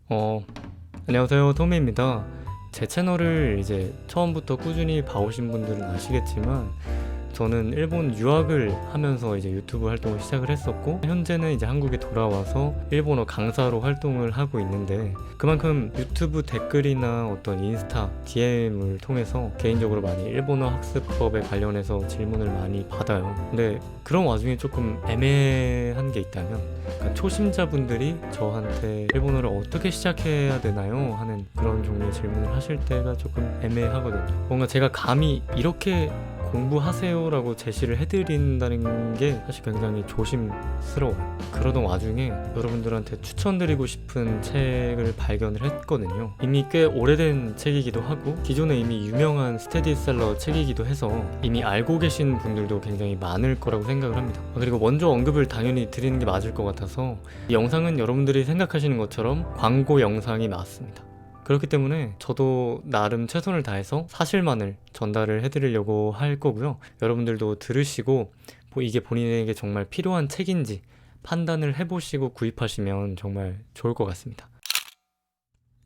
어, 안녕하세요. 토미입니다. 제 채널을 이제 처음부터 꾸준히 봐오신 분들은 아시겠지만 저는 일본 유학을 하면서 이제 유튜브 활동을 시작을 했었고, 현재는 이제 한국에 돌아와서 일본어 강사로 활동을 하고 있는데, 그만큼 유튜브 댓글이나 어떤 인스타 DM을 통해서 개인적으로 많이 일본어 학습법에 관련해서 질문을 많이 받아요. 근데 그런 와중에 조금 애매한 게 있다면, 그러니까 초심자분들이 저한테 일본어를 어떻게 시작해야 되나요? 하는 그런 종류의 질문을 하실 때가 조금 애매하거든요. 뭔가 제가 감히 이렇게 공부하세요라고 제시를 해드린다는 게 사실 굉장히 조심스러워요. 그러던 와중에 여러분들한테 추천드리고 싶은 책을 발견을 했거든요. 이미 꽤 오래된 책이기도 하고 기존에 이미 유명한 스테디셀러 책이기도 해서 이미 알고 계신 분들도 굉장히 많을 거라고 생각을 합니다. 그리고 먼저 언급을 당연히 드리는 게 맞을 것 같아서, 이 영상은 여러분들이 생각하시는 것처럼 광고 영상이 맞습니다. 그렇기 때문에 저도 나름 최선을 다해서 사실만을 전달을 해드리려고 할 거고요. 여러분들도 들으시고 이게 본인에게 정말 필요한 책인지 판단을 해보시고 구입하시면 정말 좋을 것 같습니다.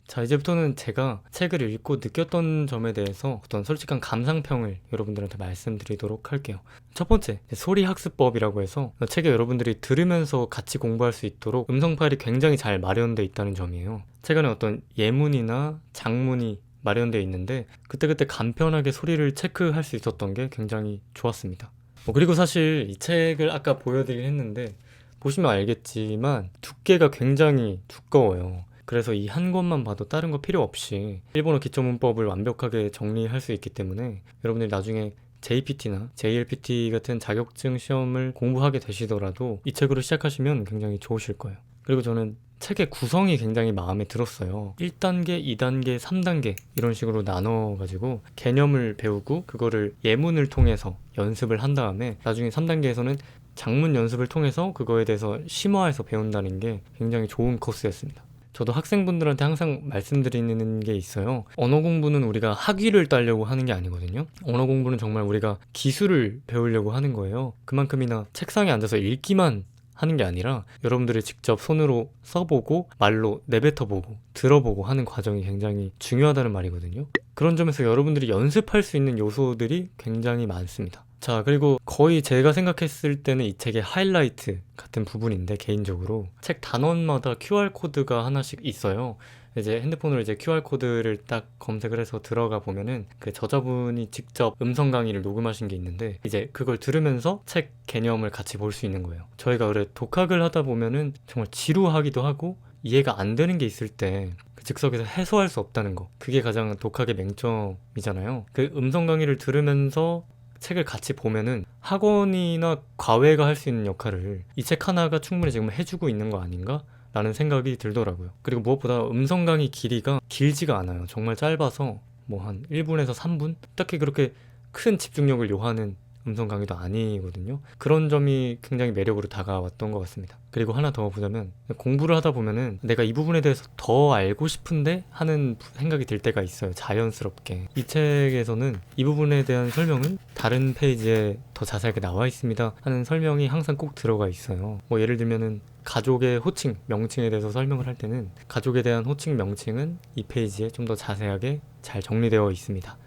자, 이제부터는 제가 책을 읽고 느꼈던 점에 대해서 어떤 솔직한 감상평을 여러분들한테 말씀드리도록 할게요. 첫 번째, 소리 학습법이라고 해서 책에 여러분들이 들으면서 같이 공부할 수 있도록 음성 파일이 굉장히 잘 마련되어 있다는 점이에요. 책 안에 어떤 예문이나 장문이 마련되어 있는데 그때그때 간편하게 소리를 체크할 수 있었던 게 굉장히 좋았습니다. 그리고 사실 이 책을 아까 보여드리긴 했는데 보시면 알겠지만 두께가 굉장히 두꺼워요. 그래서 이 한 권만 봐도 다른 거 필요 없이 일본어 기초 문법을 완벽하게 정리할 수 있기 때문에 여러분들이 나중에 JPT나 JLPT 같은 자격증 시험을 공부하게 되시더라도 이 책으로 시작하시면 굉장히 좋으실 거예요. 그리고 저는 책의 구성이 굉장히 마음에 들었어요. 1단계, 2단계, 3단계 이런 식으로 나눠가지고 개념을 배우고 그거를 예문을 통해서 연습을 한 다음에 나중에 3단계에서는 장문 연습을 통해서 그거에 대해서 심화해서 배운다는 게 굉장히 좋은 코스였습니다. 저도 학생분들한테 항상 말씀드리는 게 있어요. 언어 공부는 우리가 학위를 따려고 하는 게 아니거든요. 언어 공부는 정말 우리가 기술을 배우려고 하는 거예요. 그만큼이나 책상에 앉아서 읽기만 하는 게 아니라 여러분들이 직접 손으로 써보고 말로 내뱉어보고 들어보고 하는 과정이 굉장히 중요하다는 말이거든요. 그런 점에서 여러분들이 연습할 수 있는 요소들이 굉장히 많습니다. 자, 그리고 거의 제가 생각했을 때는 이 책의 하이라이트 같은 부분인데, 개인적으로 책 단원마다 QR코드가 하나씩 있어요. 이제 핸드폰으로 이제 QR코드를 딱 검색을 해서 들어가 보면은 그 저자분이 직접 음성 강의를 녹음하신 게 있는데 이제 그걸 들으면서 책 개념을 같이 볼 수 있는 거예요. 저희가 원래 독학을 하다 보면은 정말 지루하기도 하고 이해가 안 되는 게 있을 때 그 즉석에서 해소할 수 없다는 거, 그게 가장 독학의 맹점이잖아요. 그 음성 강의를 들으면서 책을 같이 보면은 학원이나 과외가 할 수 있는 역할을 이 책 하나가 충분히 지금 해주고 있는 거 아닌가? 라는 생각이 들더라고요. 그리고 무엇보다 음성 강의 길이가 길지가 않아요. 정말 짧아서 뭐 한 1분에서 3분? 딱히 그렇게 큰 집중력을 요하는 음성 강의도 아니거든요. 그런 점이 굉장히 매력으로 다가왔던 것 같습니다. 그리고 하나 더 보자면, 공부를 하다 보면은 내가 이 부분에 대해서 더 알고 싶은데 하는 생각이 들 때가 있어요. 자연스럽게. 이 책에서는 이 부분에 대한 설명은 다른 페이지에 더 자세하게 나와 있습니다 하는 설명이 항상 꼭 들어가 있어요. 뭐 예를 들면은 가족의 호칭, 명칭에 대해서 설명을 할 때는 가족에 대한 호칭, 명칭은 이 페이지에 좀 더 자세하게 잘 정리되어 있습니다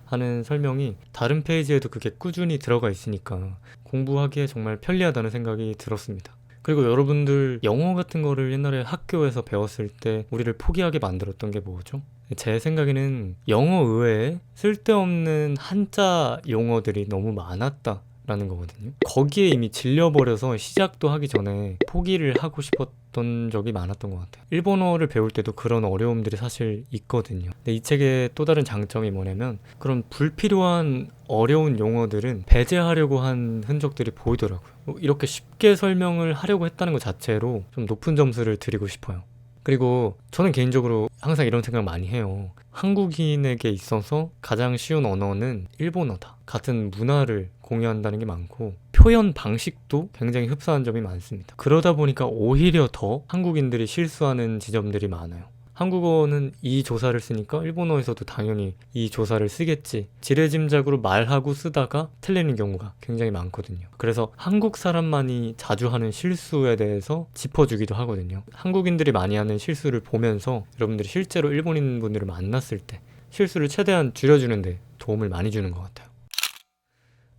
하는 설명이 다른 페이지에도 그게 꾸준히 들어가 있으니까 공부하기에 정말 편리하다는 생각이 들었습니다. 그리고 여러분들 영어 같은 거를 옛날에 학교에서 배웠을 때 우리를 포기하게 만들었던 게 뭐죠? 제 생각에는 영어 외에 쓸데없는 한자 용어들이 너무 많았다 라는 거거든요. 거기에 이미 질려버려서 시작도 하기 전에 포기를 하고 싶었던 적이 많았던 것 같아요. 일본어를 배울 때도 그런 어려움들이 사실 있거든요. 근데 이 책의 또 다른 장점이 뭐냐면 그런 불필요한 어려운 용어들은 배제하려고 한 흔적들이 보이더라고요. 이렇게 쉽게 설명을 하려고 했다는 것 자체로 좀 높은 점수를 드리고 싶어요. 그리고 저는 개인적으로 항상 이런 생각 많이 해요. 한국인에게 있어서 가장 쉬운 언어는 일본어다. 같은 문화를 공유한다는 게 많고 표현 방식도 굉장히 흡사한 점이 많습니다. 그러다 보니까 오히려 더 한국인들이 실수하는 지점들이 많아요. 한국어는 이 조사를 쓰니까 일본어에서도 당연히 이 조사를 쓰겠지. 지레짐작으로 말하고 쓰다가 틀리는 경우가 굉장히 많거든요. 그래서 한국 사람만이 자주 하는 실수에 대해서 짚어주기도 하거든요. 한국인들이 많이 하는 실수를 보면서 여러분들이 실제로 일본인 분들을 만났을 때 실수를 최대한 줄여주는데 도움을 많이 주는 것 같아요.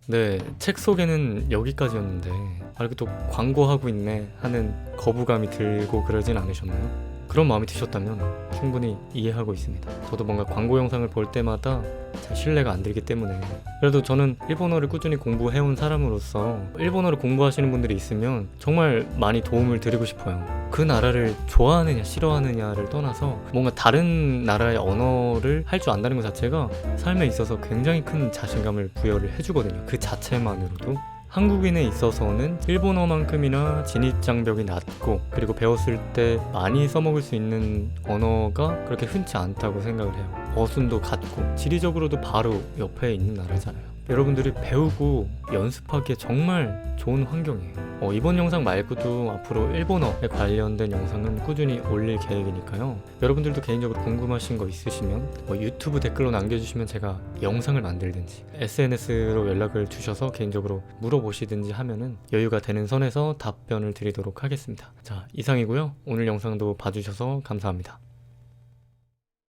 네, 책 소개는 여기까지였는데 이렇게 또 광고하고 있네 하는 거부감이 들고 그러진 않으셨나요? 그런 마음이 드셨다면 충분히 이해하고 있습니다. 저도 뭔가 광고 영상을 볼 때마다 잘 신뢰가 안 들기 때문에, 그래도 저는 일본어를 꾸준히 공부해온 사람으로서 일본어를 공부하시는 분들이 있으면 정말 많이 도움을 드리고 싶어요. 그 나라를 좋아하느냐 싫어하느냐를 떠나서 뭔가 다른 나라의 언어를 할 줄 안다는 것 자체가 삶에 있어서 굉장히 큰 자신감을 부여를 해주거든요. 그 자체만으로도. 한국인에 있어서는 일본어만큼이나 진입장벽이 낮고, 그리고 배웠을 때 많이 써먹을 수 있는 언어가 그렇게 흔치 않다고 생각을 해요. 어순도 같고 지리적으로도 바로 옆에 있는 나라잖아요. 여러분들이 배우고 연습하기에 정말 좋은 환경이에요. 이번 영상 말고도 앞으로 일본어에 관련된 영상은 꾸준히 올릴 계획이니까요. 여러분들도 개인적으로 궁금하신 거 있으시면 유튜브 댓글로 남겨주시면 제가 영상을 만들든지 SNS로 연락을 주셔서 개인적으로 물어보시든지 하면은 여유가 되는 선에서 답변을 드리도록 하겠습니다. 자, 이상이고요. 오늘 영상도 봐주셔서 감사합니다.